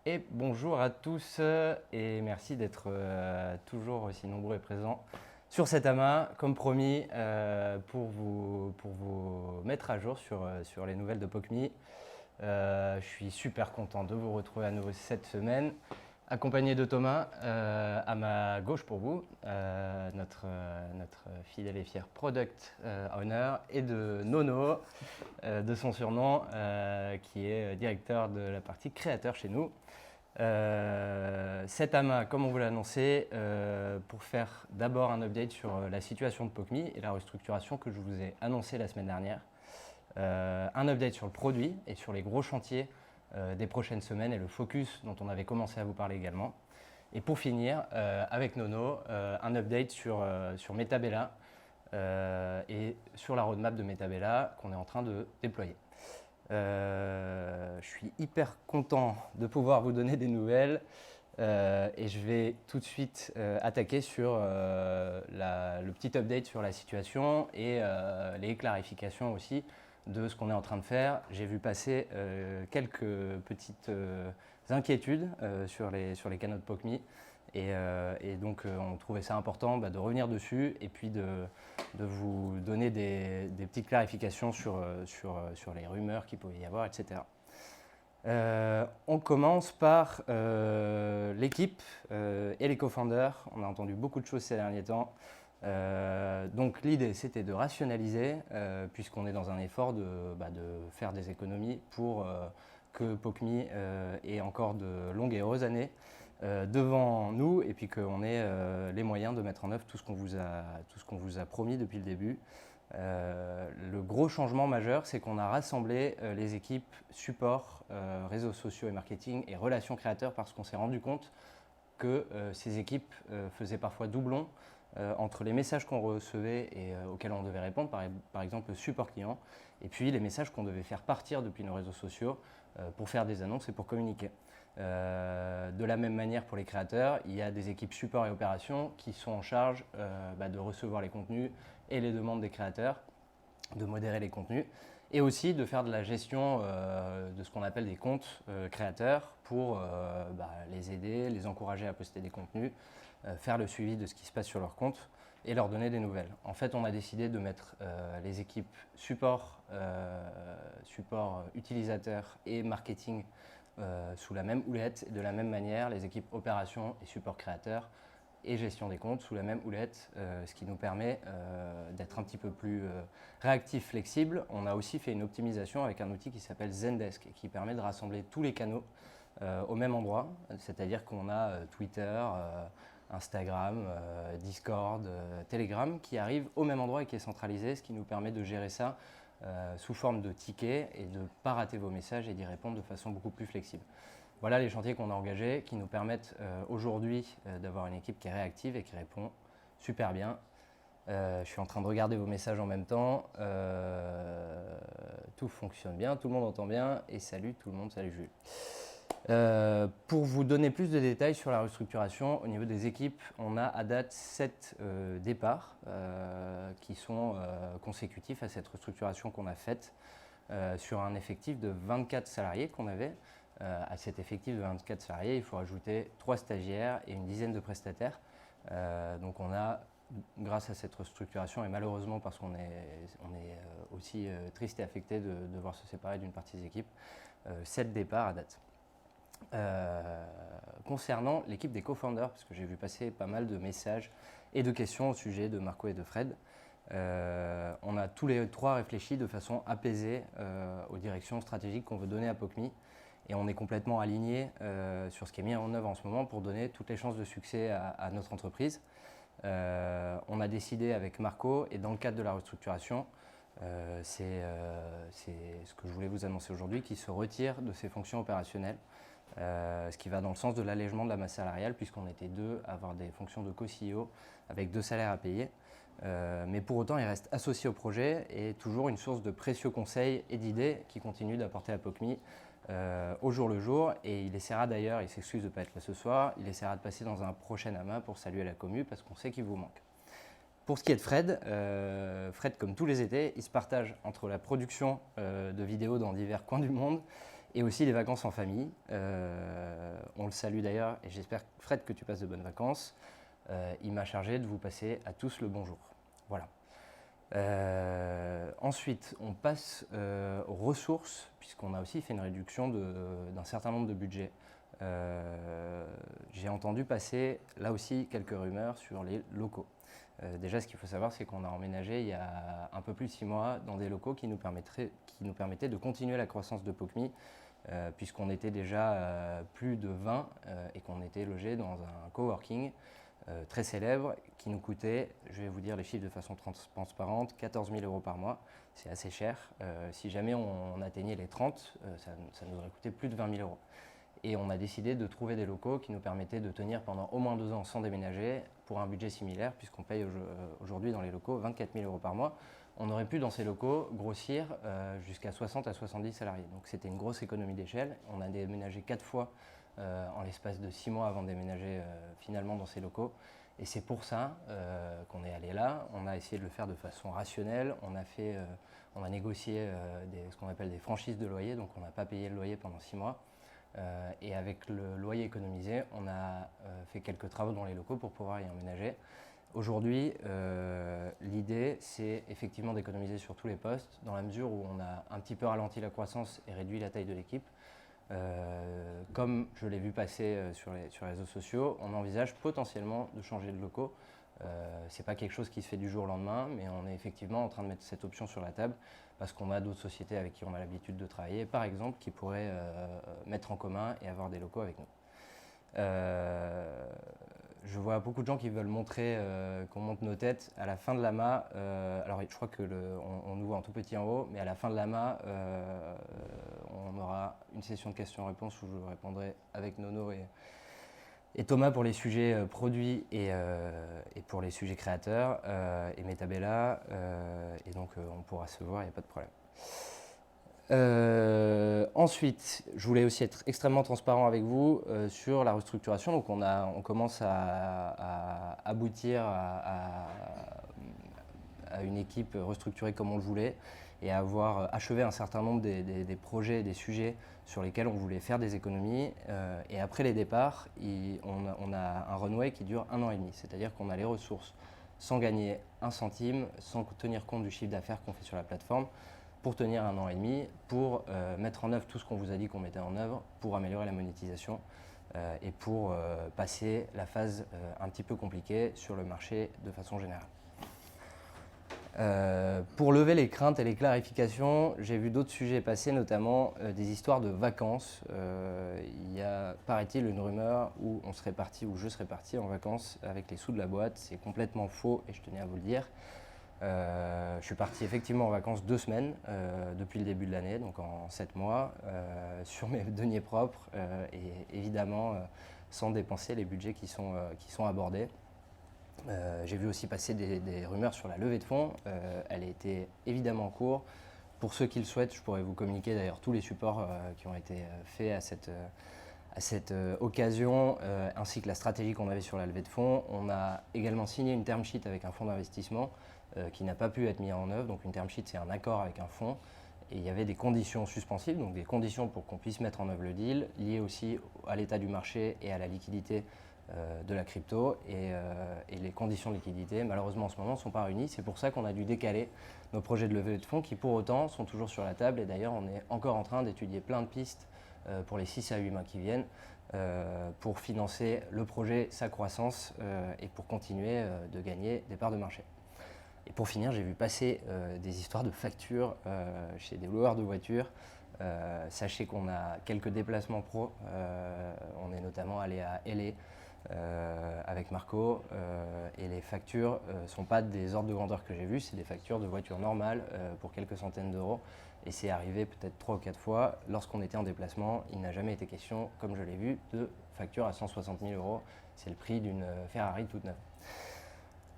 Et bonjour à tous et merci d'être toujours aussi nombreux et présents sur cet amas, comme promis, pour vous mettre à jour sur les nouvelles de POCMI. Je suis super content de vous retrouver à nouveau cette semaine, accompagné de Thomas, à ma gauche pour vous, notre fidèle et fier Product Owner, et de Nono, de son surnom, qui est directeur de la partie créateur chez nous. Cet amas, comme on vous l'a annoncé, pour faire d'abord un update sur la situation de POCMI et la restructuration que je vous ai annoncée la semaine dernière. Un update sur le produit et sur les gros chantiers des prochaines semaines et le focus dont on avait commencé à vous parler également. Et pour finir, avec Nono, un update sur Metabella et sur la roadmap de Metabella qu'on est en train de déployer. Je suis hyper content de pouvoir vous donner des nouvelles et je vais tout de suite attaquer sur le petit update sur la situation et les clarifications aussi de ce qu'on est en train de faire. J'ai vu passer quelques petites inquiétudes sur les canaux de POCMI et donc on trouvait ça important de revenir dessus et puis de vous donner des petites clarifications sur les rumeurs qu'il pouvait y avoir, etc. On commence par l'équipe et les co-founders. On a entendu beaucoup de choses ces derniers temps. Donc l'idée c'était de rationaliser puisqu'on est dans un effort de faire des économies pour que POCMI ait encore de longues et heureuses années devant nous et puis qu'on ait les moyens de mettre en œuvre tout ce qu'on vous a promis depuis le début. Le gros changement majeur, c'est qu'on a rassemblé les équipes support, réseaux sociaux et marketing et relations créateurs parce qu'on s'est rendu compte que ces équipes faisaient parfois doublon entre les messages qu'on recevait et auxquels on devait répondre, par exemple le support client, et puis les messages qu'on devait faire partir depuis nos réseaux sociaux pour faire des annonces et pour communiquer. De la même manière pour les créateurs, il y a des équipes support et opérations qui sont en charge de recevoir les contenus et les demandes des créateurs, de modérer les contenus et aussi de faire de la gestion de ce qu'on appelle des comptes créateurs pour les aider, les encourager à poster des contenus, faire le suivi de ce qui se passe sur leur compte et leur donner des nouvelles. En fait, on a décidé de mettre les équipes support utilisateur et marketing sous la même houlette, de la même manière les équipes opérations et support créateur et gestion des comptes sous la même houlette, ce qui nous permet d'être un petit peu plus réactif, flexible. On a aussi fait une optimisation avec un outil qui s'appelle Zendesk et qui permet de rassembler tous les canaux au même endroit, c'est-à-dire qu'on a Twitter, Instagram, Discord, Telegram qui arrivent au même endroit et qui est centralisé, ce qui nous permet de gérer ça sous forme de tickets et de ne pas rater vos messages et d'y répondre de façon beaucoup plus flexible. Voilà les chantiers qu'on a engagés qui nous permettent aujourd'hui d'avoir une équipe qui est réactive et qui répond super bien. Je suis en train de regarder vos messages en même temps. Tout fonctionne bien, tout le monde entend bien et salut tout le monde, salut Jules. Pour vous donner plus de détails sur la restructuration, au niveau des équipes, on a à date 7 départs qui sont consécutifs à cette restructuration qu'on a faite sur un effectif de 24 salariés qu'on avait. À cet effectif de 24 salariés, il faut ajouter 3 stagiaires et une dizaine de prestataires. Donc on a, grâce à cette restructuration et malheureusement parce qu'on est aussi triste et affecté de devoir se séparer d'une partie des équipes, 7 départs à date. Concernant l'équipe des co-founders, parce que j'ai vu passer pas mal de messages et de questions au sujet de Marco et de Fred, on a tous les trois réfléchi de façon apaisée aux directions stratégiques qu'on veut donner à POCMI. Et on est complètement aligné sur ce qui est mis en œuvre en ce moment pour donner toutes les chances de succès à notre entreprise. On a décidé avec Marco, et dans le cadre de la restructuration, c'est ce que je voulais vous annoncer aujourd'hui, qu'il se retire de ses fonctions opérationnelles, ce qui va dans le sens de l'allègement de la masse salariale, puisqu'on était deux à avoir des fonctions de co-CEO avec 2 salaires à payer. Mais pour autant, il reste associé au projet et toujours une source de précieux conseils et d'idées qui continue d'apporter à POCMI au jour le jour. Et il essaiera d'ailleurs, il s'excuse de ne pas être là ce soir, il essaiera de passer dans un prochain AMA pour saluer la commu parce qu'on sait qu'il vous manque. Pour ce qui est de Fred, Fred, comme tous les étés, il se partage entre la production de vidéos dans divers coins du monde et aussi les vacances en famille. On le salue d'ailleurs et j'espère, Fred, que tu passes de bonnes vacances. Il m'a chargé de vous passer à tous le bonjour. Voilà. Ensuite, on passe aux ressources, puisqu'on a aussi fait une réduction d'un certain nombre de budgets. J'ai entendu passer là aussi quelques rumeurs sur les locaux. Déjà, ce qu'il faut savoir, c'est qu'on a emménagé il y a un peu plus de 6 mois dans des locaux qui nous permettaient de continuer la croissance de POCMI, puisqu'on était déjà plus de 20 et qu'on était logé dans un coworking très célèbre qui nous coûtait, je vais vous dire les chiffres de façon transparente, 14 000 € par mois. C'est assez cher. Si jamais on atteignait les 30, ça nous aurait coûté plus de 20 000 €. Et on a décidé de trouver des locaux qui nous permettaient de tenir pendant au moins 2 ans sans déménager pour un budget similaire, puisqu'on paye aujourd'hui dans les locaux 24 000 € par mois. On aurait pu dans ces locaux grossir jusqu'à 60 à 70 salariés. Donc c'était une grosse économie d'échelle. On a déménagé 4 fois en l'espace de 6 mois avant de déménager finalement dans ces locaux. Et c'est pour ça qu'on est allé là. On a essayé de le faire de façon rationnelle. On a négocié ce qu'on appelle des franchises de loyer, donc on n'a pas payé le loyer pendant 6 mois. Et avec le loyer économisé, on a fait quelques travaux dans les locaux pour pouvoir y emménager. Aujourd'hui, l'idée, c'est effectivement d'économiser sur tous les postes, dans la mesure où on a un petit peu ralenti la croissance et réduit la taille de l'équipe. Comme je l'ai vu passer sur les réseaux sociaux, on envisage potentiellement de changer de locaux. Ce n'est pas quelque chose qui se fait du jour au lendemain, mais on est effectivement en train de mettre cette option sur la table parce qu'on a d'autres sociétés avec qui on a l'habitude de travailler, par exemple, qui pourraient mettre en commun et avoir des locaux avec nous. Je vois beaucoup de gens qui veulent montrer qu'on monte nos têtes à la fin de l'AMA. Alors je crois qu'on nous voit en tout petit en haut, mais à la fin de l'AMA, on aura une session de questions-réponses où je répondrai avec Nono et Thomas pour les sujets produits et pour les sujets créateurs, et Metabella, et donc on pourra se voir, il n'y a pas de problème. Ensuite, je voulais aussi être extrêmement transparent avec vous sur la restructuration. Donc on commence à aboutir à une équipe restructurée comme on le voulait et à avoir achevé un certain nombre des projets et des sujets sur lesquels on voulait faire des économies. Et après les départs, on a un runway qui dure 1 an et demi. C'est-à-dire qu'on a les ressources sans gagner un centime, sans tenir compte du chiffre d'affaires qu'on fait sur la plateforme, pour tenir 1 an et demi, pour mettre en œuvre tout ce qu'on vous a dit qu'on mettait en œuvre, pour améliorer la monétisation et pour passer la phase un petit peu compliquée sur le marché de façon générale. Pour lever les craintes et les clarifications, j'ai vu d'autres sujets passer, notamment des histoires de vacances. Il y a, paraît-il, une rumeur où on serait parti, ou je serais parti en vacances avec les sous de la boîte. C'est complètement faux et je tenais à vous le dire. Je suis parti effectivement en vacances 2 semaines depuis le début de l'année, donc en 7 mois, sur mes deniers propres et évidemment sans dépenser les budgets qui sont abordés. J'ai vu aussi passer des rumeurs sur la levée de fonds. Elle était évidemment en cours. Pour ceux qui le souhaitent, je pourrais vous communiquer d'ailleurs tous les supports qui ont été faits à cette occasion, ainsi que la stratégie qu'on avait sur la levée de fonds. On a également signé une term sheet avec un fonds d'investissement qui n'a pas pu être mis en œuvre. Donc une term sheet, c'est un accord avec un fonds. Et il y avait des conditions suspensives, donc des conditions pour qu'on puisse mettre en œuvre le deal, liées aussi à l'état du marché et à la liquidité de la crypto. Et les conditions de liquidité, malheureusement en ce moment, ne sont pas réunies. C'est pour ça qu'on a dû décaler nos projets de levée de fonds qui pour autant sont toujours sur la table. Et d'ailleurs, on est encore en train d'étudier plein de pistes pour les 6 à 8 mois qui viennent pour financer le projet, sa croissance et pour continuer de gagner des parts de marché. Et pour finir, j'ai vu passer des histoires de factures chez des loueurs de voitures. Sachez qu'on a quelques déplacements pro. On est notamment allé à LA avec Marco et les factures ne sont pas des ordres de grandeur que j'ai vus, c'est des factures de voitures normales pour quelques centaines d'euros. Et c'est arrivé peut-être 3 ou 4 fois lorsqu'on était en déplacement. Il n'a jamais été question, comme je l'ai vu, de factures à 160 000 euros. C'est le prix d'une Ferrari toute neuve.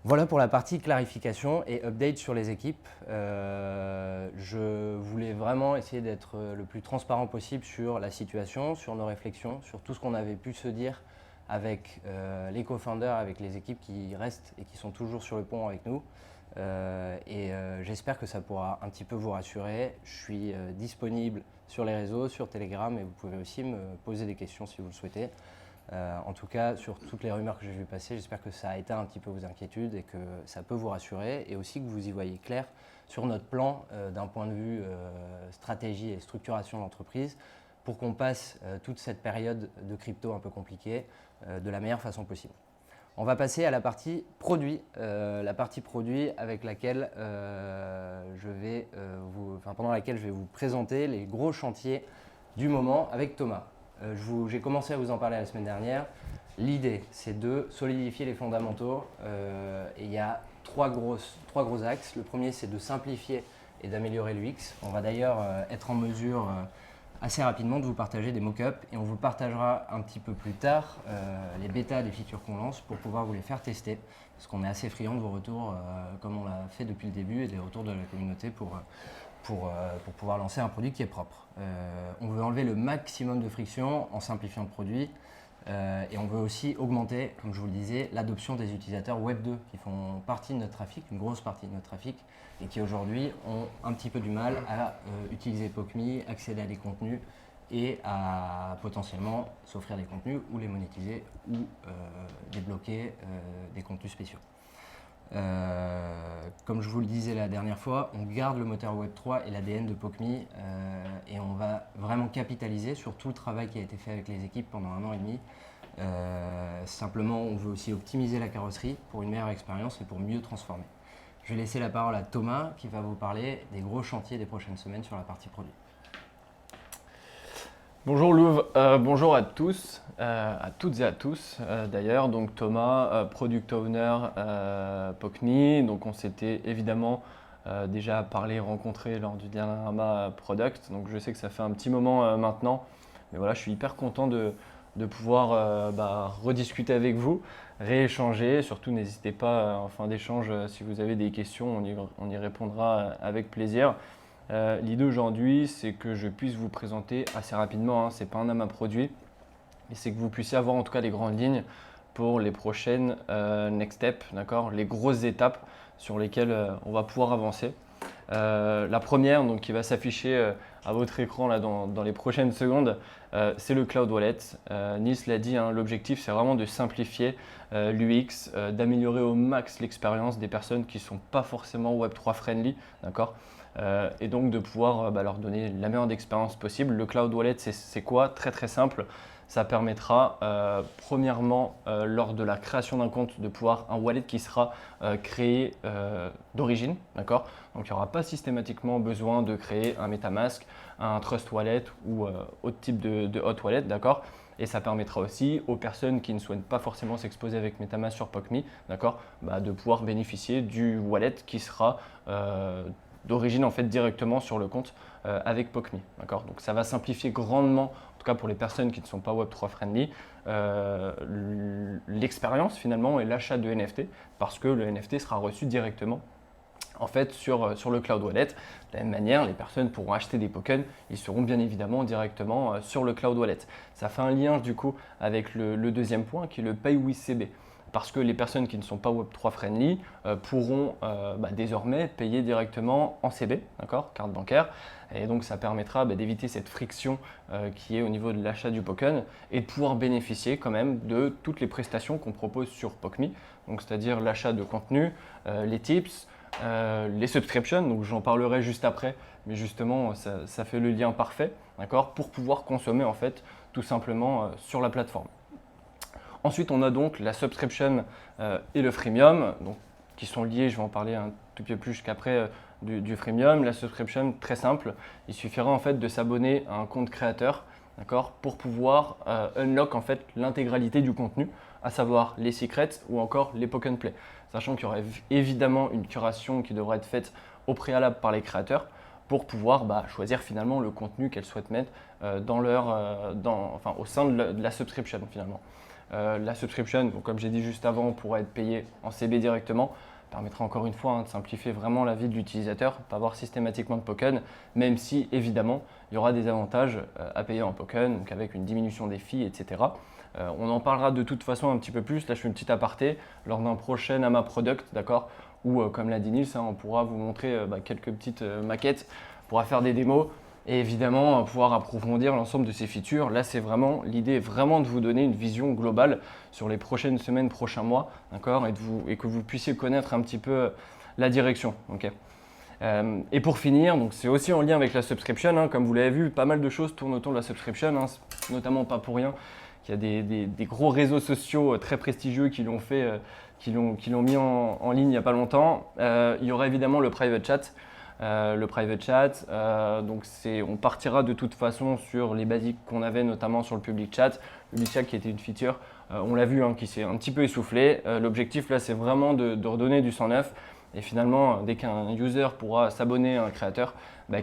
Voilà pour la partie clarification et update sur les équipes. Je voulais vraiment essayer d'être le plus transparent possible sur la situation, sur nos réflexions, sur tout ce qu'on avait pu se dire avec les co-founders, avec les équipes qui restent et qui sont toujours sur le pont avec nous. J'espère que ça pourra un petit peu vous rassurer. Je suis disponible sur les réseaux, sur Telegram, et vous pouvez aussi me poser des questions si vous le souhaitez. En tout cas, sur toutes les rumeurs que j'ai vues passer, j'espère que ça a éteint un petit peu vos inquiétudes et que ça peut vous rassurer, et aussi que vous y voyez clair sur notre plan d'un point de vue stratégie et structuration d'entreprise pour qu'on passe toute cette période de crypto un peu compliquée de la meilleure façon possible. On va passer à la partie produit, avec laquelle pendant laquelle je vais vous présenter les gros chantiers du moment avec Thomas. J'ai commencé à vous en parler la semaine dernière. L'idée, c'est de solidifier les fondamentaux et il y a trois gros axes. Le premier, c'est de simplifier et d'améliorer l'UX. On va d'ailleurs être en mesure assez rapidement de vous partager des mock-ups et on vous partagera un petit peu plus tard les bêtas des features qu'on lance pour pouvoir vous les faire tester, parce qu'on est assez friand de vos retours comme on l'a fait depuis le début et des retours de la communauté pour pouvoir lancer un produit qui est propre. On veut enlever le maximum de friction en simplifiant le produit et on veut aussi augmenter, comme je vous le disais, l'adoption des utilisateurs Web 2 qui font partie de notre trafic, une grosse partie de notre trafic, et qui aujourd'hui ont un petit peu du mal à utiliser POC.me, accéder à des contenus et à potentiellement s'offrir des contenus ou les monétiser ou débloquer des contenus spéciaux. Comme je vous le disais la dernière fois, on garde le moteur Web3 et l'ADN de POC.me et on va vraiment capitaliser sur tout le travail qui a été fait avec les équipes pendant 1 an et demi. Simplement, on veut aussi optimiser la carrosserie pour une meilleure expérience et pour mieux transformer. Je vais laisser la parole à Thomas qui va vous parler des gros chantiers des prochaines semaines sur la partie produit. Bonjour Louvre, bonjour à tous, à toutes et à tous d'ailleurs. Donc Thomas, Product Owner POC.me. Donc on s'était évidemment déjà parlé, rencontré lors du dernier AMA Product. Donc je sais que ça fait un petit moment maintenant, mais voilà, je suis hyper content de pouvoir rediscuter avec vous, rééchanger. Surtout n'hésitez pas en fin d'échange si vous avez des questions, on y répondra avec plaisir. L'idée aujourd'hui, c'est que je puisse vous présenter assez rapidement, ce n'est pas un AMA produit, mais c'est que vous puissiez avoir en tout cas les grandes lignes pour les prochaines next steps, d'accord, les grosses étapes sur lesquelles on va pouvoir avancer. La première, donc, qui va s'afficher à votre écran là, dans les prochaines secondes, c'est le Cloud Wallet. Nils l'a dit, l'objectif c'est vraiment de simplifier l'UX, d'améliorer au max l'expérience des personnes qui ne sont pas forcément Web3 friendly, d'accord. Et donc de pouvoir leur donner la meilleure expérience possible. Le Cloud Wallet, c'est quoi? Très très simple. Ça permettra premièrement lors de la création d'un compte de pouvoir un wallet qui sera créé d'origine, d'accord. Donc il n'y aura pas systématiquement besoin de créer un MetaMask, un Trust Wallet ou autre type de hot wallet, d'accord. Et ça permettra aussi aux personnes qui ne souhaitent pas forcément s'exposer avec MetaMask sur POC.me, d'accord, de pouvoir bénéficier du wallet qui sera d'origine en fait directement sur le compte avec POC.me, d'accord. Donc ça va simplifier grandement, en tout cas pour les personnes qui ne sont pas Web3 friendly, l'expérience finalement et l'achat de NFT, parce que le NFT sera reçu directement en fait sur le Cloud Wallet. De la même manière, les personnes pourront acheter des tokens, ils seront bien évidemment directement sur le Cloud Wallet. Ça fait un lien du coup avec le deuxième point qui est le Pay with CB. Parce que les personnes qui ne sont pas Web3 friendly pourront désormais payer directement en CB, d'accord, carte bancaire. Et donc ça permettra d'éviter cette friction qui est au niveau de l'achat du token et de pouvoir bénéficier quand même de toutes les prestations qu'on propose sur POC.me. Donc c'est-à-dire l'achat de contenu, les tips, les subscriptions, donc j'en parlerai juste après, mais justement ça fait le lien parfait, d'accord, pour pouvoir consommer en fait tout simplement sur la plateforme. Ensuite, on a donc la subscription et le freemium, donc, qui sont liés, je vais en parler un tout petit peu plus qu'après du freemium. La subscription, très simple, il suffira en fait de s'abonner à un compte créateur, d'accord, pour pouvoir unlock en fait l'intégralité du contenu, à savoir les secrets ou encore les poke and play. Sachant qu'il y aura évidemment une curation qui devra être faite au préalable par les créateurs pour pouvoir choisir finalement le contenu qu'elles souhaitent mettre au sein de la subscription finalement. La subscription, donc, comme j'ai dit juste avant, pourra être payée en CB directement. Permettra encore une fois de simplifier vraiment la vie de l'utilisateur, pas avoir systématiquement de token, même si évidemment il y aura des avantages à payer en token, donc avec une diminution des fees, etc. On en parlera de toute façon un petit peu plus. Là, je fais une petite aparté lors d'un prochain AMA Product, d'accord, où comme l'a dit Nils, on pourra vous montrer quelques petites maquettes, on pourra faire des démos. Et évidemment, pouvoir approfondir l'ensemble de ces features. Là, c'est vraiment l'idée, vraiment de vous donner une vision globale sur les prochaines semaines, prochains mois, d'accord, et que vous puissiez connaître un petit peu la direction. Okay. Et pour finir, donc c'est aussi en lien avec la subscription. Comme vous l'avez vu, pas mal de choses tournent autour de la subscription, notamment pas pour rien qu'il y a des gros réseaux sociaux très prestigieux qui l'ont fait, qui l'ont mis en ligne il n'y a pas longtemps. Il y aura évidemment le private chat. Donc on partira de toute façon sur les basiques qu'on avait, notamment sur le public chat. Le public chat qui était une feature, on l'a vu, qui s'est un petit peu essoufflé. L'objectif là, c'est vraiment de redonner du sang neuf. Et finalement, dès qu'un user pourra s'abonner à un créateur,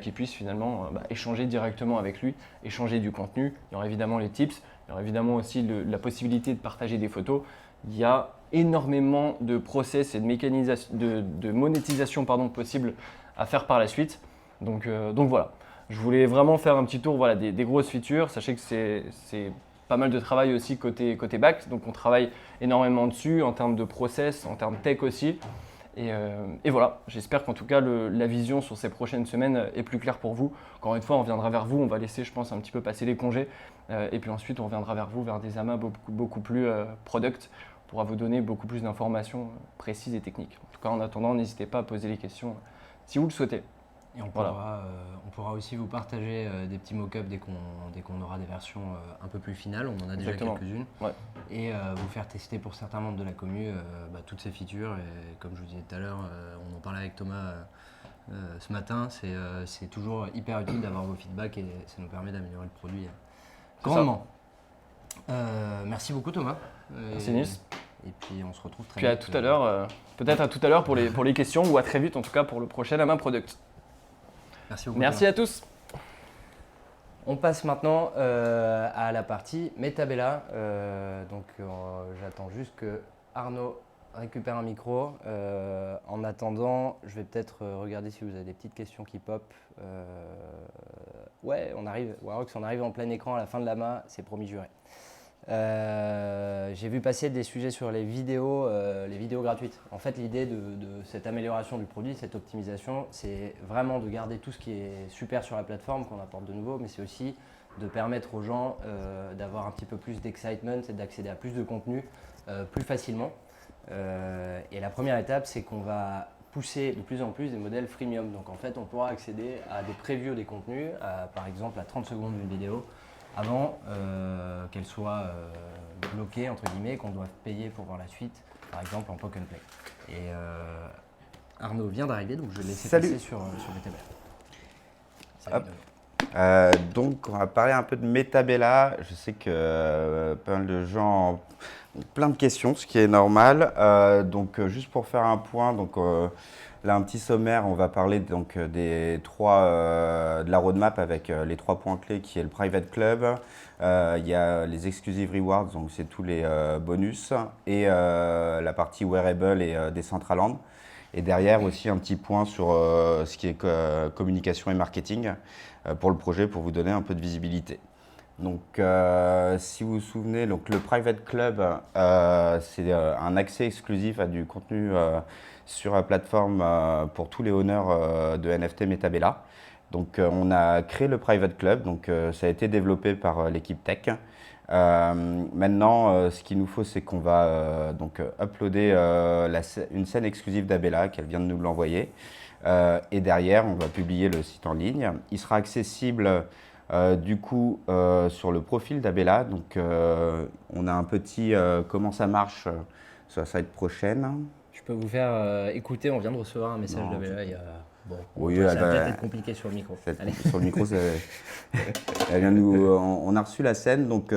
qu'il puisse finalement échanger directement avec lui, échanger du contenu. Il y aura évidemment les tips, il y aura évidemment aussi la possibilité de partager des photos. Il y a énormément de process et de monétisation possibles à faire par la suite. Donc voilà, je voulais vraiment faire un petit tour des grosses features. Sachez que c'est pas mal de travail aussi côté back, donc on travaille énormément dessus en termes de process, en termes tech aussi. Et voilà, j'espère qu'en tout cas la vision sur ces prochaines semaines est plus claire pour vous. Encore une fois, on reviendra vers vous, on va laisser je pense un petit peu passer les congés et puis ensuite on reviendra vers vous, vers des amas beaucoup plus product, on pourra vous donner beaucoup plus d'informations précises et techniques. En tout cas, en attendant, n'hésitez pas à poser les questions si vous le souhaitez. Et on pourra aussi vous partager des petits mock-ups dès qu'on aura des versions un peu plus finales. On en a déjà quelques-unes. Ouais. Et vous faire tester pour certains membres de la commu toutes ces features. Et comme je vous disais tout à l'heure, on en parlait avec Thomas ce matin. C'est toujours hyper utile d'avoir vos feedbacks et ça nous permet d'améliorer le produit grandement. Merci beaucoup Thomas. Merci Nils. Et puis on se retrouve très vite. Puis à tout à l'heure, peut-être à tout à l'heure pour les questions ou à très vite en tout cas pour le prochain AMA Product. Merci beaucoup. Merci à tous. On passe maintenant à la partie Metabella. J'attends juste que Arnaud récupère un micro. En attendant, je vais peut-être regarder si vous avez des petites questions qui pop. Ouais, on arrive. Warox, on arrive en plein écran à la fin de l'AMA, c'est promis juré. J'ai vu passer des sujets sur les vidéos gratuites. En fait, l'idée de cette amélioration du produit, cette optimisation, c'est vraiment de garder tout ce qui est super sur la plateforme, qu'on apporte de nouveau, mais c'est aussi de permettre aux gens d'avoir un petit peu plus d'excitement et d'accéder à plus de contenu plus facilement. Et la première étape, c'est qu'on va pousser de plus en plus des modèles freemium. Donc en fait, on pourra accéder à des previews des contenus, par exemple à 30 secondes d'une vidéo, avant qu'elle soit bloquée, entre guillemets, qu'on doive payer pour voir la suite, par exemple en poke and play. Et Arnaud vient d'arriver, donc je vais laisser passer sur Metabella. Donc on va parler un peu de Metabella. Je sais que pas mal de gens ont plein de questions, ce qui est normal. Juste pour faire un point, là, un petit sommaire, on va parler donc de la roadmap avec les 3 points clés qui est le Private Club. Il y a les Exclusive Rewards, donc c'est tous les bonus, et la partie Wearable et Decentraland. Et derrière aussi un petit point sur ce qui est communication et marketing pour le projet, pour vous donner un peu de visibilité. Donc, si vous vous souvenez, donc, le Private Club, c'est un accès exclusif à du contenu sur la plateforme pour tous les owners de NFT Metabella. Donc, on a créé le Private Club, donc ça a été développé par l'équipe tech. Maintenant, ce qu'il nous faut, c'est qu'on va donc uploader une scène exclusive d'Abella, qu'elle vient de nous l'envoyer. Et derrière, on va publier le site en ligne. Il sera accessible du coup sur le profil d'Abella. Donc, on a un petit comment ça marche sur la slide prochaine. Je peux vous faire écouter, on vient de recevoir un message Non, d'Abella il y a... Bon, Oui, ça elle va va- peut-être être compliqué sur le micro. Allez. Sur le micro, elle vient on a reçu la scène, donc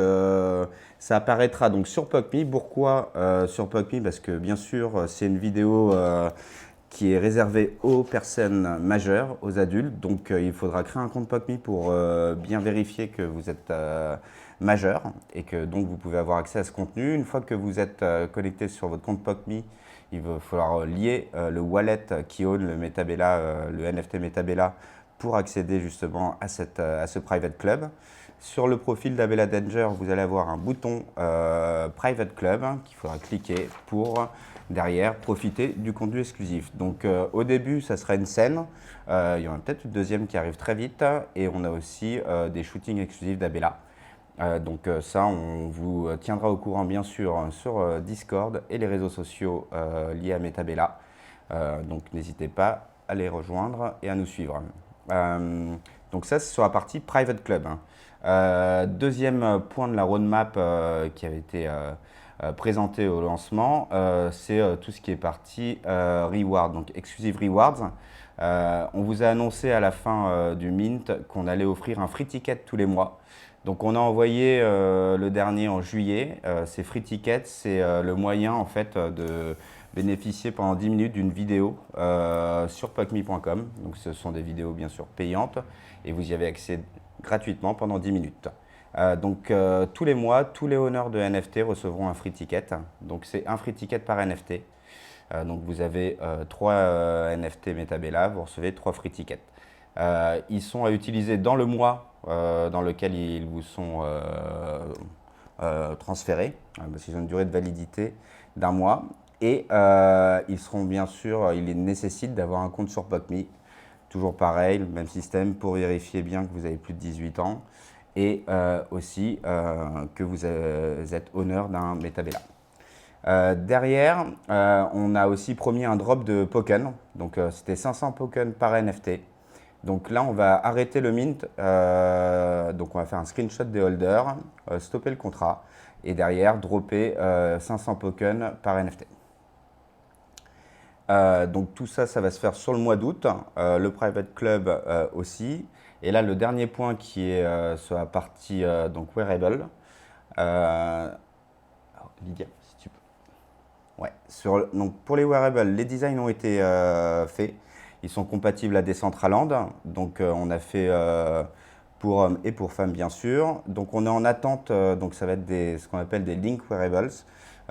ça apparaîtra donc sur PogMe. Pourquoi sur PogMe? Parce que bien sûr, c'est une vidéo qui est réservée aux personnes majeures, aux adultes. Donc il faudra créer un compte PogMe pour bien vérifier que vous êtes majeur et que donc vous pouvez avoir accès à ce contenu. Une fois que vous êtes connecté sur votre compte PogMe, il va falloir lier le wallet qui own le Metabella, le NFT Metabella, pour accéder justement à ce private club. Sur le profil d'Abella Danger, vous allez avoir un bouton private club qu'il faudra cliquer pour derrière profiter du contenu exclusif. Donc au début, ça sera une scène. Il y en a peut-être une deuxième qui arrive très vite et on a aussi des shootings exclusifs d'Abella. Donc ça, on vous tiendra au courant bien sûr sur Discord et les réseaux sociaux liés à Metabella. Donc n'hésitez pas à les rejoindre et à nous suivre. Donc ça, c'est sur la partie Private Club. Deuxième point de la roadmap qui avait été présenté au lancement, c'est tout ce qui est partie Reward, donc Exclusive Rewards. On vous a annoncé à la fin du Mint qu'on allait offrir un free ticket tous les mois. Donc on a envoyé le dernier en juillet. Ces free tickets, c'est le moyen en fait de bénéficier pendant 10 minutes d'une vidéo sur pogme.com. Donc ce sont des vidéos bien sûr payantes et vous y avez accès gratuitement pendant 10 minutes. Donc tous les mois, tous les owners de NFT recevront un free ticket. Donc c'est un free ticket par NFT. Donc vous avez 3 NFT Metabella, vous recevez 3 free tickets. Ils sont à utiliser dans le mois dans lequel ils vous sont transférés, parce qu'ils ont une durée de validité d'1 mois. Et ils seront bien sûr, il nécessite d'avoir un compte sur PogMe. Toujours pareil, le même système pour vérifier bien que vous avez plus de 18 ans et aussi que vous êtes owner d'un Metabella. Derrière, on a aussi promis un drop de Poken. Donc c'était 500 Poken par NFT. Donc là, on va arrêter le mint. Donc on va faire un screenshot des holders, stopper le contrat et derrière dropper 500 Poken par NFT. Donc tout ça, ça va se faire sur le mois d'août. Le private club aussi. Et là, le dernier point qui est sur la partie donc wearable. Alors, Lydia, si tu peux. Ouais. Donc pour les wearables, les designs ont été faits. Ils sont compatibles à Decentraland. Donc on a fait pour hommes et pour femmes bien sûr. Donc on est en attente. Donc ça va être ce qu'on appelle des link wearables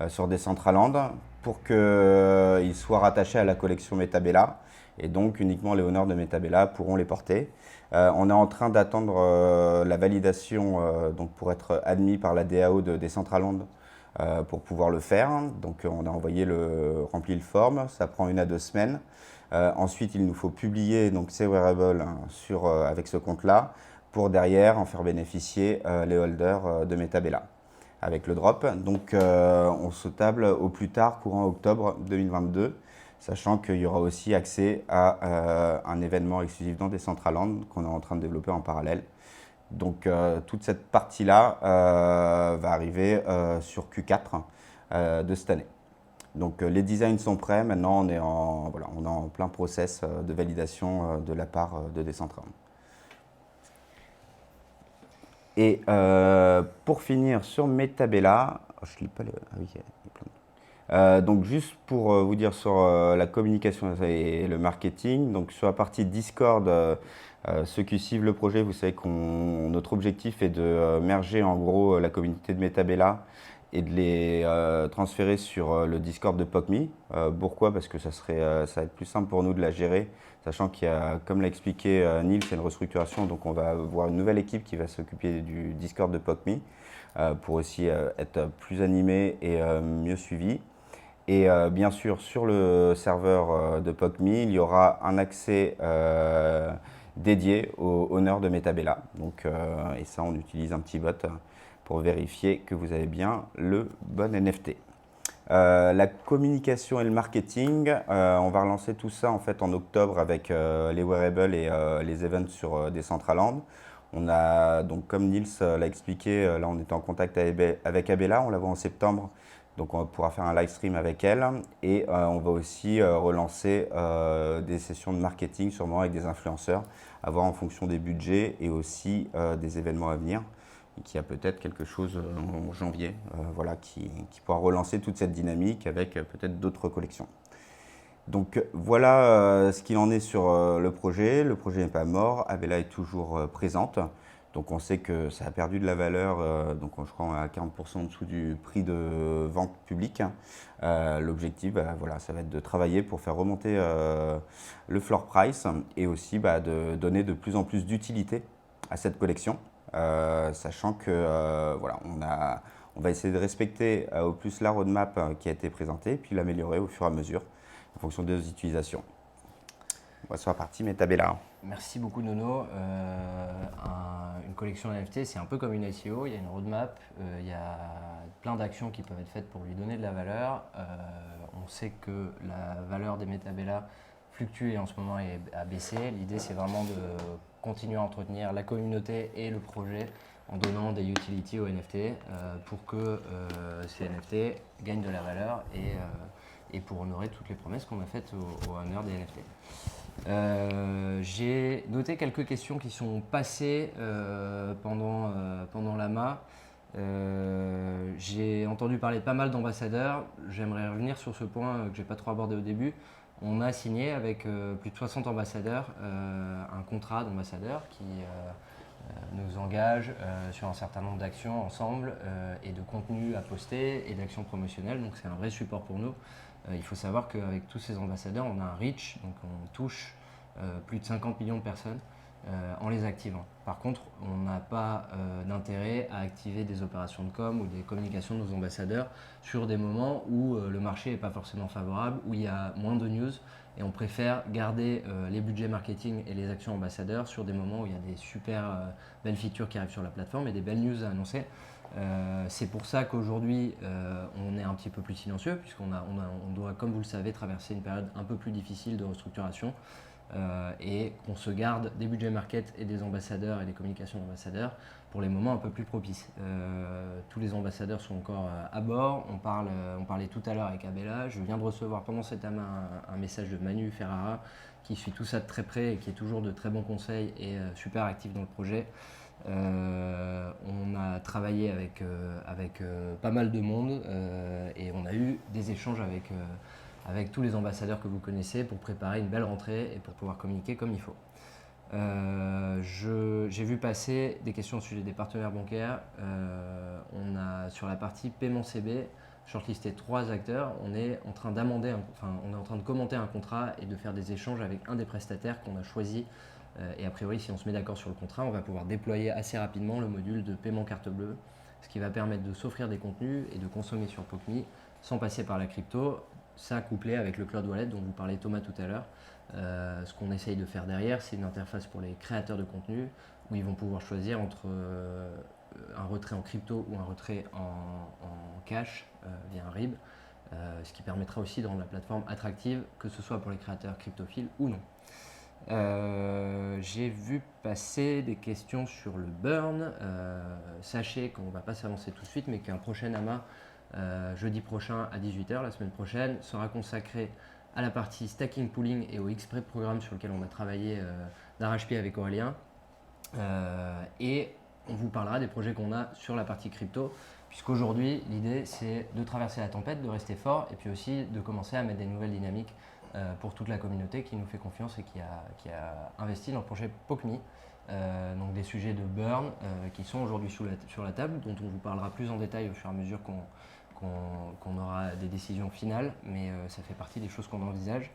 sur Decentraland pour qu'ils soient rattachés à la collection Metabella. Et donc uniquement les owners de Metabella pourront les porter. On est en train d'attendre la validation donc pour être admis par la DAO de Decentraland pour pouvoir le faire. Donc on a rempli le form, ça prend 1 à 2 semaines. Ensuite, il nous faut publier donc, ces wearables avec ce compte-là pour derrière en faire bénéficier les holders de Metabella avec le drop. Donc on se table au plus tard courant octobre 2022, sachant qu'il y aura aussi accès à un événement exclusif dans Decentraland qu'on est en train de développer en parallèle. Donc toute cette partie-là va arriver sur Q4 de cette année. Donc les designs sont prêts, maintenant on est en plein process de validation de la part de Decentraland. Et pour finir sur Metabella, je lis pas le... Ah oui, il y a plein de... donc juste pour vous dire sur la communication et le marketing, donc sur la partie Discord, ceux qui suivent le projet, vous savez que notre objectif est de merger en gros la communauté de Metabella et de les transférer sur le Discord de PogMe. Pourquoi? Parce que ça va être plus simple pour nous de la gérer, sachant qu'il y a, comme l'a expliqué Neil, c'est une restructuration, donc on va avoir une nouvelle équipe qui va s'occuper du Discord de PogMe pour aussi être plus animé et mieux suivi. Et bien sûr, sur le serveur de PogMe, il y aura un accès dédié aux owners de Metabella. Donc, et ça, on utilise un petit bot pour vérifier que vous avez bien le bon NFT. La communication et le marketing, on va relancer tout ça en fait en octobre avec les wearables et les events sur Decentraland. On a donc, comme Niels l'a expliqué, là on était en contact avec Abella, on la voit en septembre, donc on pourra faire un live stream avec elle. Et on va aussi relancer des sessions de marketing, sûrement avec des influenceurs, à voir en fonction des budgets et aussi des événements à venir. Et qu'il y a peut-être quelque chose en janvier voilà, qui pourra relancer toute cette dynamique avec peut-être d'autres collections. Donc voilà ce qu'il en est sur le projet. Le projet n'est pas mort, Abella est toujours présente. Donc on sait que ça a perdu de la valeur, donc je crois à 40% en dessous du prix de vente public. L'objectif, voilà, ça va être de travailler pour faire remonter le floor price et aussi de donner de plus en plus d'utilité à cette collection. Sachant que voilà, on va essayer de respecter au plus la roadmap qui a été présentée, puis l'améliorer au fur et à mesure en fonction des utilisations. On va sur la partie Metabella. Merci beaucoup Nono. Une collection NFT, c'est un peu comme une SEO, il y a une roadmap, il y a plein d'actions qui peuvent être faites pour lui donner de la valeur. On sait que la valeur des Metabella fluctue et en ce moment a baissé. L'idée c'est vraiment de continuer à entretenir la communauté et le projet en donnant des utilities aux NFT pour que ces NFT gagnent de la valeur et pour honorer toutes les promesses qu'on a faites aux owners des NFT. J'ai noté quelques questions qui sont passées pendant l'AMA. J'ai entendu parler de pas mal d'ambassadeurs. J'aimerais revenir sur ce point que je n'ai pas trop abordé au début. On a signé avec plus de 60 ambassadeurs un contrat d'ambassadeur qui nous engage sur un certain nombre d'actions ensemble et de contenus à poster et d'actions promotionnelles. Donc c'est un vrai support pour nous. Il faut savoir qu'avec tous ces ambassadeurs, on a un reach, donc on touche plus de 50 millions de personnes en les activant. Par contre, on n'a pas d'intérêt à activer des opérations de com ou des communications de nos ambassadeurs sur des moments où le marché n'est pas forcément favorable, où il y a moins de news et on préfère garder les budgets marketing et les actions ambassadeurs sur des moments où il y a des super belles features qui arrivent sur la plateforme et des belles news à annoncer. C'est pour ça qu'aujourd'hui on est un petit peu plus silencieux puisqu'on doit, comme vous le savez, traverser une période un peu plus difficile de restructuration et qu'on se garde des budgets market et des ambassadeurs et des communications d'ambassadeurs pour les moments un peu plus propices. Tous les ambassadeurs sont encore à bord, on parlait tout à l'heure avec Abella, je viens de recevoir pendant cette AMA un message de Manu Ferrara qui suit tout ça de très près et qui est toujours de très bons conseils et super actif dans le projet. On a travaillé avec pas mal de monde et on a eu des échanges avec tous les ambassadeurs que vous connaissez pour préparer une belle rentrée et pour pouvoir communiquer comme il faut. J'ai vu passer des questions au sujet des partenaires bancaires. On a sur la partie paiement CB shortlisté 3 acteurs. On est en train de commenter un contrat et de faire des échanges avec un des prestataires qu'on a choisi. Et a priori, si on se met d'accord sur le contrat, on va pouvoir déployer assez rapidement le module de paiement carte bleue, ce qui va permettre de s'offrir des contenus et de consommer sur POCMI sans passer par la crypto. Ça couplé avec le Cloud Wallet dont vous parlait Thomas tout à l'heure. Ce qu'on essaye de faire derrière, c'est une interface pour les créateurs de contenu où ils vont pouvoir choisir entre un retrait en crypto ou un retrait en cash via un RIB, ce qui permettra aussi de rendre la plateforme attractive, que ce soit pour les créateurs cryptophiles ou non. J'ai vu passer des questions sur le burn. Sachez qu'on ne va pas s'avancer tout de suite, mais qu'un prochain AMA, jeudi prochain à 18h, la semaine prochaine, sera consacré à la partie stacking pooling et au XPrep programme sur lequel on a travaillé d'arrache-pied avec Aurélien. Et on vous parlera des projets qu'on a sur la partie crypto, puisqu'aujourd'hui, l'idée, c'est de traverser la tempête, de rester fort et puis aussi de commencer à mettre des nouvelles dynamiques pour toute la communauté qui nous fait confiance et qui a investi dans le projet POCMI. Donc des sujets de burn qui sont aujourd'hui sur la table, dont on vous parlera plus en détail au fur et à mesure qu'on aura des décisions finales, mais ça fait partie des choses qu'on envisage.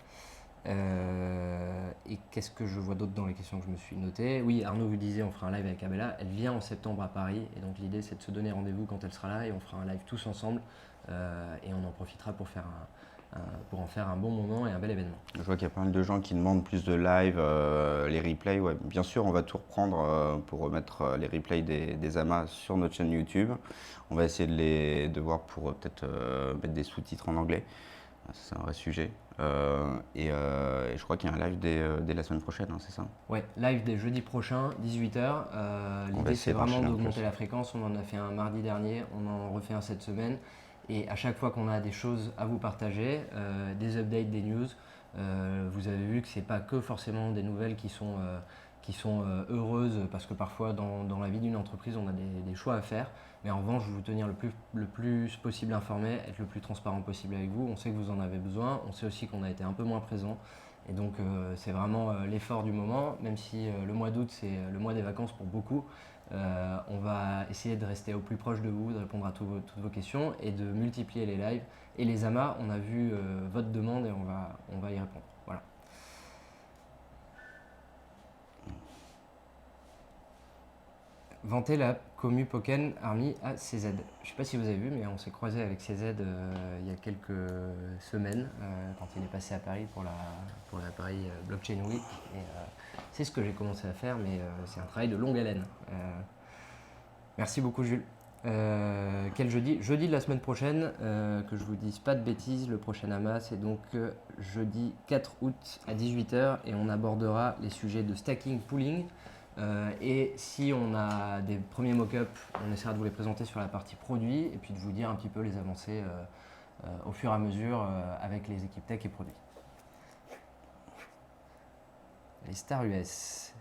Et qu'est-ce que je vois d'autre dans les questions que je me suis notées? Oui, Arnaud vous disait, on fera un live avec Abella. Elle vient en septembre à Paris, et donc l'idée c'est de se donner rendez-vous quand elle sera là, et on fera un live tous ensemble, et on en profitera pour faire pour en faire un bon moment et un bel événement. Je vois qu'il y a pas mal de gens qui demandent plus de live, les replays. Ouais, bien sûr, on va tout reprendre pour remettre les replays des amas sur notre chaîne YouTube. On va essayer de voir pour peut-être mettre des sous-titres en anglais. C'est un vrai sujet. Et je crois qu'il y a un live dès la semaine prochaine, hein, c'est ça? Ouais, live dès jeudi prochain, 18h. L'idée c'est essayer vraiment d'enchaîner un peu d'augmenter ça. la fréquence. On en a fait un mardi dernier, on en refait un cette semaine. Et à chaque fois qu'on a des choses à vous partager, des updates, des news, vous avez vu que c'est pas que forcément des nouvelles qui sont heureuses, parce que parfois dans la vie d'une entreprise on a des choix à faire. Mais en revanche, je vais vous tenir le plus possible informé, être le plus transparent possible avec vous. On sait que vous en avez besoin, on sait aussi qu'on a été un peu moins présent. Et donc c'est vraiment l'effort du moment, même si le mois d'août c'est le mois des vacances pour beaucoup. On va essayer de rester au plus proche de vous, de répondre à toutes vos questions et de multiplier les lives. Et les amas, on a vu votre demande et on va y répondre. Voilà. Vanter la commu Pokken Army à CZ. Je ne sais pas si vous avez vu, mais on s'est croisé avec CZ il y a quelques semaines quand il est passé à Paris pour la Paris Blockchain Week. Et, c'est ce que j'ai commencé à faire, mais c'est un travail de longue haleine. Merci beaucoup Jules. Quel jeudi? Jeudi de la semaine prochaine, que je vous dise pas de bêtises, le prochain AMA c'est donc jeudi 4 août à 18h et on abordera les sujets de stacking, pooling. Et si on a des premiers mock-ups, on essaiera de vous les présenter sur la partie produit et puis de vous dire un petit peu les avancées au fur et à mesure avec les équipes tech et produits. Les stars US.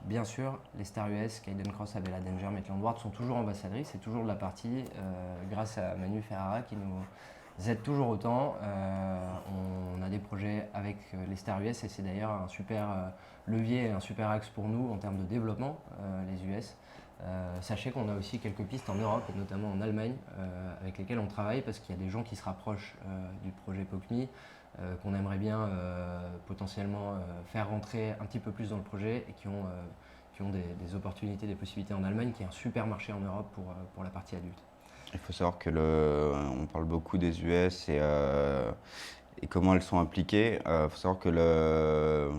Bien sûr, les stars US, Kaiden Cross, Abella Danger, Maitland Ward sont toujours ambassadrices, c'est toujours de la partie grâce à Manu Ferrara qui nous aide toujours autant. On a des projets avec les stars US et c'est d'ailleurs un super levier et un super axe pour nous en termes de développement, les US. Sachez qu'on a aussi quelques pistes en Europe et notamment en Allemagne avec lesquelles on travaille parce qu'il y a des gens qui se rapprochent du projet POCMI, qu'on aimerait bien potentiellement faire rentrer un petit peu plus dans le projet et qui ont des opportunités, des possibilités en Allemagne, qui est un super marché en Europe pour la partie adulte. Il faut savoir que on parle beaucoup des US et comment elles sont impliquées. Il faut savoir que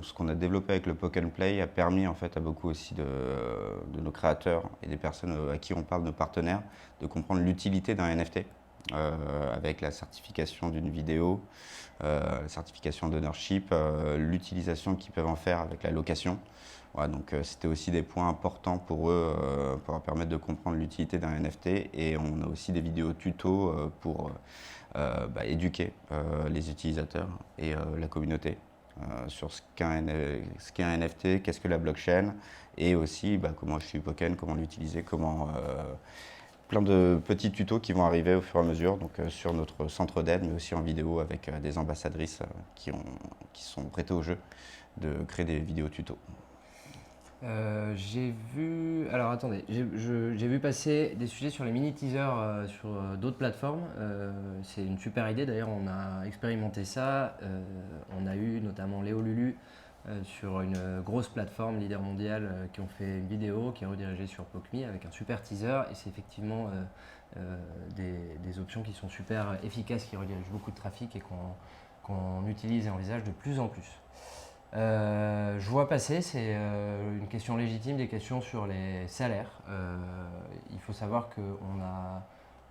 ce qu'on a développé avec le Pokken Play a permis en fait à beaucoup aussi de nos créateurs et des personnes à qui on parle, nos partenaires, de comprendre l'utilité d'un NFT avec la certification d'une vidéo, la certification d'ownership, l'utilisation qu'ils peuvent en faire avec la location. Voilà, donc c'était aussi des points importants pour eux, pour leur permettre de comprendre l'utilité d'un NFT. Et on a aussi des vidéos tutos pour éduquer les utilisateurs et la communauté sur ce qu'est un NFT, qu'est-ce que la blockchain, et aussi comment je suis Pokken, comment l'utiliser, comment plein de petits tutos qui vont arriver au fur et à mesure, donc sur notre centre d'aide, mais aussi en vidéo avec des ambassadrices qui sont prêtées au jeu de créer des vidéos tutos. J'ai vu. Alors attendez, j'ai vu passer des sujets sur les mini-teasers sur d'autres plateformes. C'est une super idée, d'ailleurs, on a expérimenté ça. On a eu notamment Léo Lulu sur une grosse plateforme leader mondial qui ont fait une vidéo qui est redirigée sur POCMI avec un super teaser. Et c'est effectivement des options qui sont super efficaces, qui redirigent beaucoup de trafic et qu'on utilise et envisage de plus en plus. Je vois passer, c'est une question légitime, des questions sur les salaires. Il faut savoir qu'on a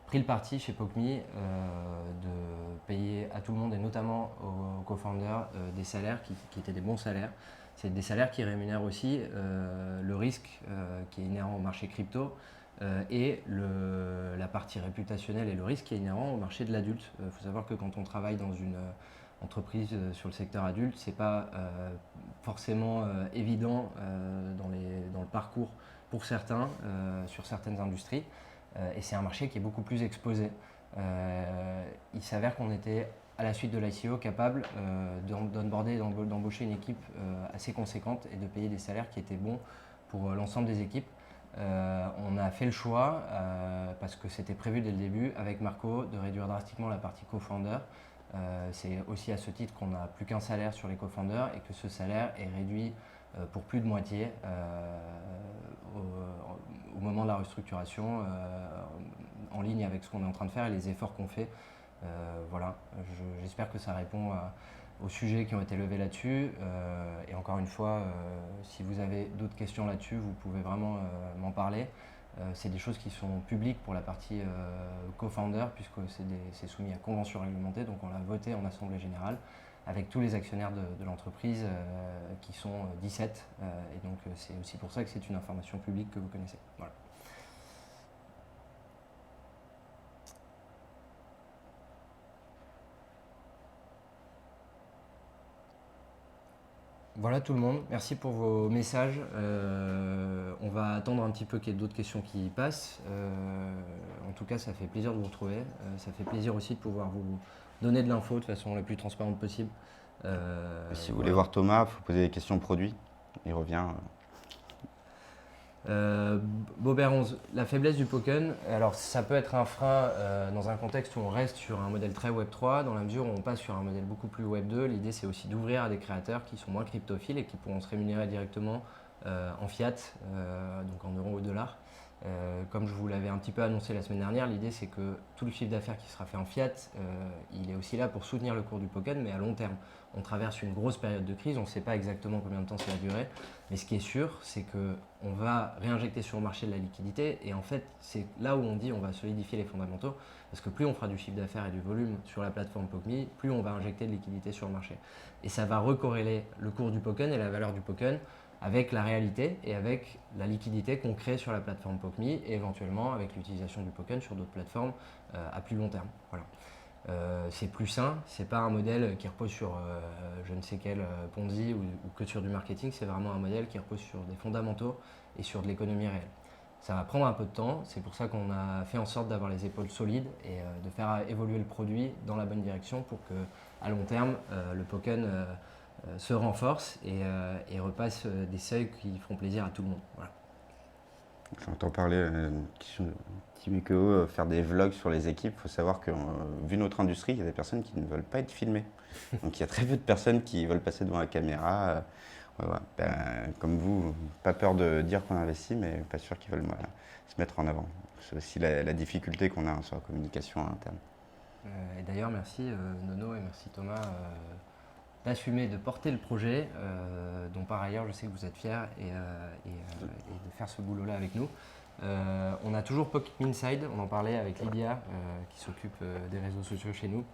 pris le parti chez POCMI de payer à tout le monde et notamment aux co-founders des salaires qui étaient des bons salaires. C'est des salaires qui rémunèrent aussi le risque qui est inhérent au marché crypto et la partie réputationnelle et le risque qui est inhérent au marché de l'adulte. Il faut savoir que quand on travaille dans une entreprise sur le secteur adulte, c'est pas forcément évident dans le parcours pour certains, sur certaines industries, et c'est un marché qui est beaucoup plus exposé. Il s'avère qu'on était à la suite de l'ICO capable d'onboarder et d'embaucher une équipe assez conséquente et de payer des salaires qui étaient bons pour l'ensemble des équipes. On a fait le choix, parce que c'était prévu dès le début avec Marco, de réduire drastiquement la partie co-founder. C'est aussi à ce titre qu'on n'a plus qu'un salaire sur les co-founders et que ce salaire est réduit pour plus de moitié au moment de la restructuration, en ligne avec ce qu'on est en train de faire et les efforts qu'on fait Voilà, j'espère que ça répond aux sujets qui ont été levés là-dessus. Et encore une fois, si vous avez d'autres questions là-dessus, vous pouvez vraiment m'en parler. C'est des choses qui sont publiques pour la partie co-founder, puisque c'est soumis à convention réglementée, donc on l'a voté en assemblée générale avec tous les actionnaires de l'entreprise qui sont 17. Et donc c'est aussi pour ça que c'est une information publique que vous connaissez. Voilà. Voilà tout le monde, merci pour vos messages. On va attendre un petit peu qu'il y ait d'autres questions qui passent. En tout cas, ça fait plaisir de vous retrouver. Ça fait plaisir aussi de pouvoir vous donner de l'info de façon la plus transparente possible. Si vous voulez voir Thomas, il faut poser des questions produits. Il revient. Bobert 11, la faiblesse du token, alors ça peut être un frein dans un contexte où on reste sur un modèle très Web3, dans la mesure où on passe sur un modèle beaucoup plus Web2. L'idée c'est aussi d'ouvrir à des créateurs qui sont moins cryptophiles et qui pourront se rémunérer directement en fiat, donc en euros ou dollars. Comme je vous l'avais un petit peu annoncé la semaine dernière, l'idée c'est que tout le chiffre d'affaires qui sera fait en fiat, il est aussi là pour soutenir le cours du token, mais à long terme. On traverse une grosse période de crise, on ne sait pas exactement combien de temps ça va durer, mais ce qui est sûr, c'est qu'on va réinjecter sur le marché de la liquidité, et en fait, c'est là où on dit on va solidifier les fondamentaux, parce que plus on fera du chiffre d'affaires et du volume sur la plateforme POCMI, plus on va injecter de liquidité sur le marché. Et ça va recorréler le cours du token et la valeur du token avec la réalité et avec la liquidité qu'on crée sur la plateforme POCMI et éventuellement avec l'utilisation du token sur d'autres plateformes à plus long terme. Voilà. C'est plus sain, c'est pas un modèle qui repose sur je ne sais quel Ponzi ou que sur du marketing, c'est vraiment un modèle qui repose sur des fondamentaux et sur de l'économie réelle. Ça va prendre un peu de temps, c'est pour ça qu'on a fait en sorte d'avoir les épaules solides et de faire évoluer le produit dans la bonne direction pour qu'à long terme, le token se renforce et repasse des seuils qui feront plaisir à tout le monde. Voilà. J'entends parler Timiko faire des vlogs sur les équipes. Il faut savoir que, vu notre industrie, il y a des personnes qui ne veulent pas être filmées. Donc il y a très peu de personnes qui veulent passer devant la caméra. Comme vous, pas peur de dire qu'on investit, mais pas sûr qu'ils veulent se mettre en avant. C'est aussi la difficulté qu'on a sur la communication interne. Et d'ailleurs, merci Nono et merci Thomas d'assumer, de porter le projet, dont par ailleurs je sais que vous êtes fiers et de faire ce boulot-là avec nous. On a toujours POCMI Inside, on en parlait avec Lydia qui s'occupe des réseaux sociaux chez nous,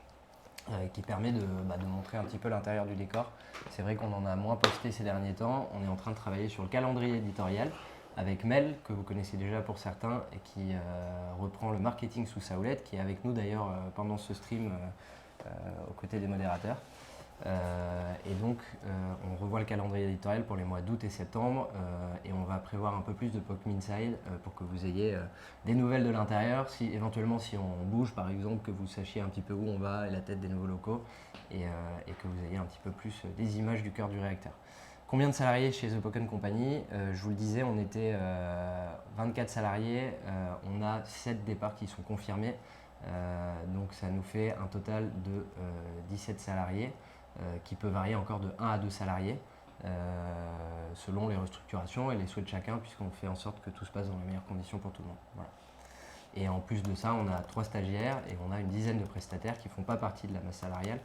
qui permet de montrer un petit peu l'intérieur du décor. C'est vrai qu'on en a moins posté ces derniers temps, on est en train de travailler sur le calendrier éditorial avec Mel, que vous connaissez déjà pour certains, et qui reprend le marketing sous sa houlette, qui est avec nous d'ailleurs pendant ce stream aux côtés des modérateurs. Et donc, on revoit le calendrier éditorial pour les mois d'août et septembre et on va prévoir un peu plus de POCMI Inside pour que vous ayez des nouvelles de l'intérieur. Éventuellement, si on bouge, par exemple, que vous sachiez un petit peu où on va et la tête des nouveaux locaux et que vous ayez un petit peu plus des images du cœur du réacteur. Combien de salariés chez The Poken Company? Je vous le disais, on était 24 salariés, on a 7 départs qui sont confirmés, donc ça nous fait un total de 17 salariés. Qui peut varier encore de 1 à 2 salariés selon les restructurations et les souhaits de chacun, puisqu'on fait en sorte que tout se passe dans les meilleures conditions pour tout le monde. Voilà. Et en plus de ça, on a 3 stagiaires et on a une dizaine de prestataires qui ne font pas partie de la masse salariale,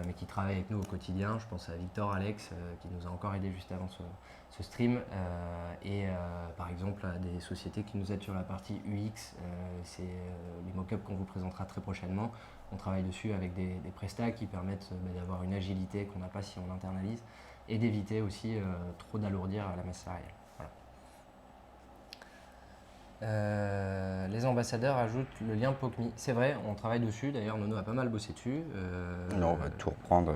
mais qui travaillent avec nous au quotidien. Je pense à Victor, Alex, qui nous a encore aidé juste avant ce stream, et par exemple à des sociétés qui nous aident sur la partie UX, c'est les mock-ups qu'on vous présentera très prochainement. On travaille dessus avec des prestats qui permettent d'avoir une agilité qu'on n'a pas si on internalise et d'éviter aussi trop d'alourdir la masse salariale. Voilà. Les ambassadeurs ajoutent le lien POCMI. C'est vrai, on travaille dessus. D'ailleurs, Nono a pas mal bossé dessus. On va tout reprendre.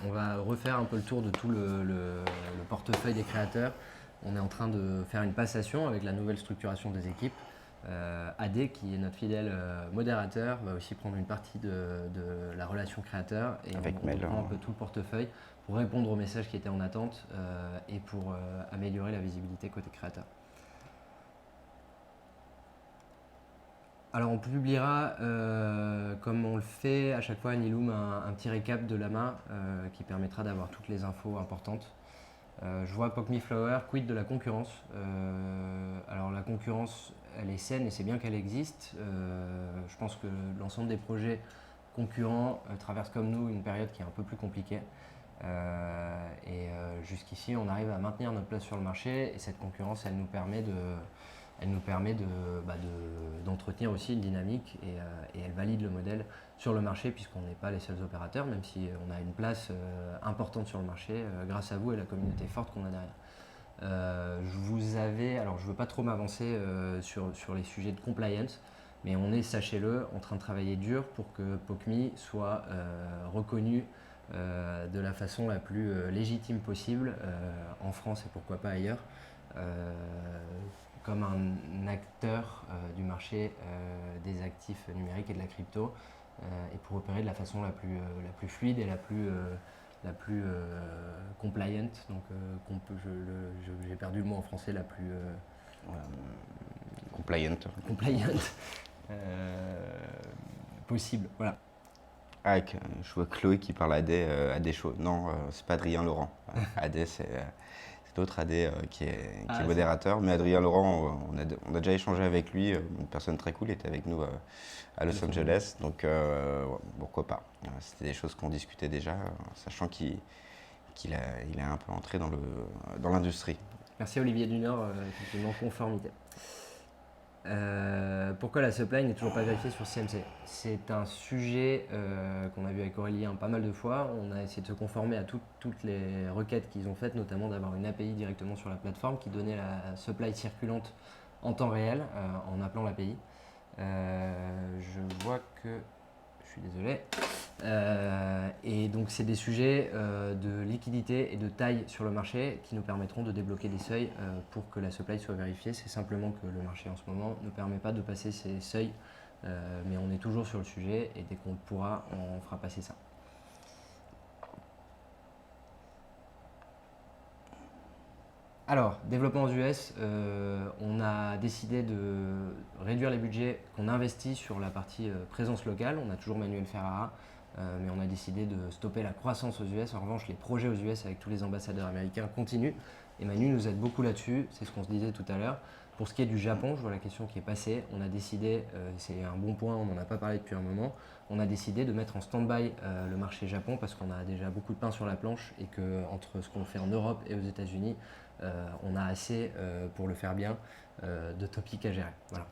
On va refaire un peu le tour de tout le portefeuille des créateurs. On est en train de faire une passation avec la nouvelle structuration des équipes. AD, qui est notre fidèle modérateur, va aussi prendre une partie de la relation créateur et on reprend un peu tout le portefeuille pour répondre aux messages qui étaient en attente et pour améliorer la visibilité côté créateur. Alors on publiera, comme on le fait à chaque fois à Niloom, un petit récap de l'AMA qui permettra d'avoir toutes les infos importantes. Je vois POCMI Flower, quid de la concurrence. Alors la concurrence, elle est saine et c'est bien qu'elle existe. Je pense que l'ensemble des projets concurrents traversent comme nous une période qui est un peu plus compliquée. Jusqu'ici, on arrive à maintenir notre place sur le marché et cette concurrence, elle nous permet d'entretenir aussi une dynamique et elle valide le modèle sur le marché puisqu'on n'est pas les seuls opérateurs, même si on a une place importante sur le marché grâce à vous et la communauté forte qu'on a derrière. Je ne veux pas trop m'avancer sur les sujets de compliance, mais on est, sachez-le, en train de travailler dur pour que POCMI soit reconnu de la façon la plus légitime possible en France et pourquoi pas ailleurs, comme un acteur du marché des actifs numériques et de la crypto, et pour opérer de la façon la plus fluide et la plus compliant, donc j'ai perdu le mot en français, la plus Compliant. Possible, voilà. Ah, je vois Chloé qui parle AD chaud. Non, c'est pas Adrien Laurent. AD, c'est l'autre AD qui est modérateur. Mais Adrien Laurent, on a déjà échangé avec lui, une personne très cool, il était avec nous à Los Angeles. Donc pourquoi pas. C'était des choses qu'on discutait déjà, sachant qu'il est un peu entré dans l'industrie. Merci Olivier Dunor, effectivement, conformité. Pourquoi la supply n'est toujours pas vérifiée sur CMC? C'est un sujet qu'on a vu avec Aurélien pas mal de fois. On a essayé de se conformer à toutes les requêtes qu'ils ont faites, notamment d'avoir une API directement sur la plateforme qui donnait la supply circulante en temps réel en appelant l'API. Je vois que... Je suis désolé. Et donc c'est des sujets de liquidité et de taille sur le marché qui nous permettront de débloquer des seuils pour que la supply soit vérifiée. C'est simplement que le marché en ce moment ne permet pas de passer ces seuils, mais on est toujours sur le sujet et dès qu'on pourra, on fera passer ça. Alors, développement aux US, on a décidé de réduire les budgets qu'on investit sur la partie présence locale. On a toujours Manuel Ferrara, mais on a décidé de stopper la croissance aux US. En revanche, les projets aux US avec tous les ambassadeurs américains continuent. Et Manu nous aide beaucoup là-dessus, c'est ce qu'on se disait tout à l'heure. Pour ce qui est du Japon, je vois la question qui est passée, on a décidé, c'est un bon point, on n'en a pas parlé depuis un moment, on a décidé de mettre en stand-by le marché Japon parce qu'on a déjà beaucoup de pain sur la planche et qu'entre ce qu'on fait en Europe et aux États-Unis, on a assez pour le faire bien de topics à gérer. Voilà.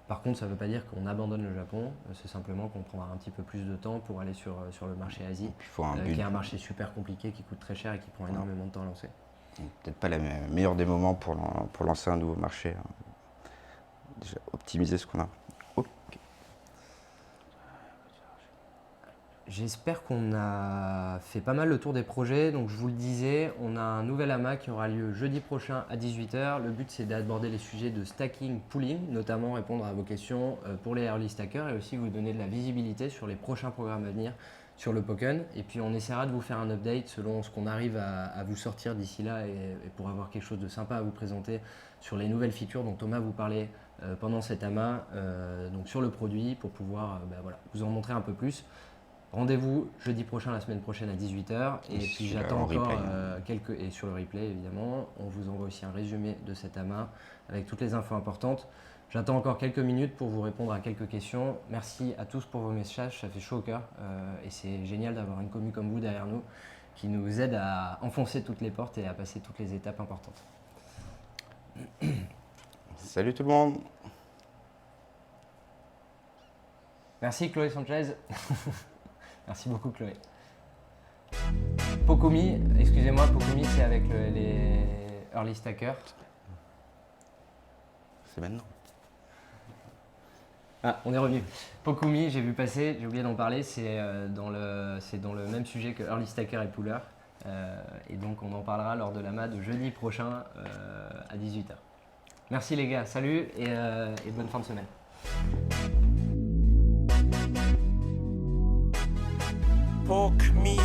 Par contre, ça ne veut pas dire qu'on abandonne le Japon, c'est simplement qu'on prendra un petit peu plus de temps pour aller sur le marché Asie, qui est un marché super compliqué, qui coûte très cher et qui prend énormément de temps à lancer. Peut-être pas le meilleur des moments pour lancer un nouveau marché. Déjà, optimiser ce qu'on a. Okay. J'espère qu'on a fait pas mal le tour des projets. Donc je vous le disais, on a un nouvel AMA qui aura lieu jeudi prochain à 18 h. Le but c'est d'aborder les sujets de stacking, pooling, notamment répondre à vos questions pour les early stackers et aussi vous donner de la visibilité sur les prochains programmes à venir sur le Pokken. Et puis on essaiera de vous faire un update selon ce qu'on arrive à vous sortir d'ici là et pour avoir quelque chose de sympa à vous présenter sur les nouvelles features dont Thomas vous parlait pendant cet AMA, donc sur le produit pour pouvoir vous en montrer un peu plus. Rendez-vous jeudi prochain, la semaine prochaine à 18 h. Et puis j'attends encore et sur le replay évidemment, on vous envoie aussi un résumé de cet AMA avec toutes les infos importantes. J'attends encore quelques minutes pour vous répondre à quelques questions. Merci à tous pour vos messages, ça fait chaud au cœur et c'est génial d'avoir une commu comme vous derrière nous qui nous aide à enfoncer toutes les portes et à passer toutes les étapes importantes. Salut tout le monde. Merci Chloé Sanchez. Merci beaucoup Chloé. Pokumi, excusez-moi, Pokumi c'est avec les early stackers. C'est maintenant. Ah, on est revenu. Pokumi, j'ai vu passer, j'ai oublié d'en parler, c'est dans le même sujet que early stacker et pooler. Et donc on en parlera lors de l'AMA de jeudi prochain à 18 h. Merci les gars, salut et bonne fin de semaine. Pokemi.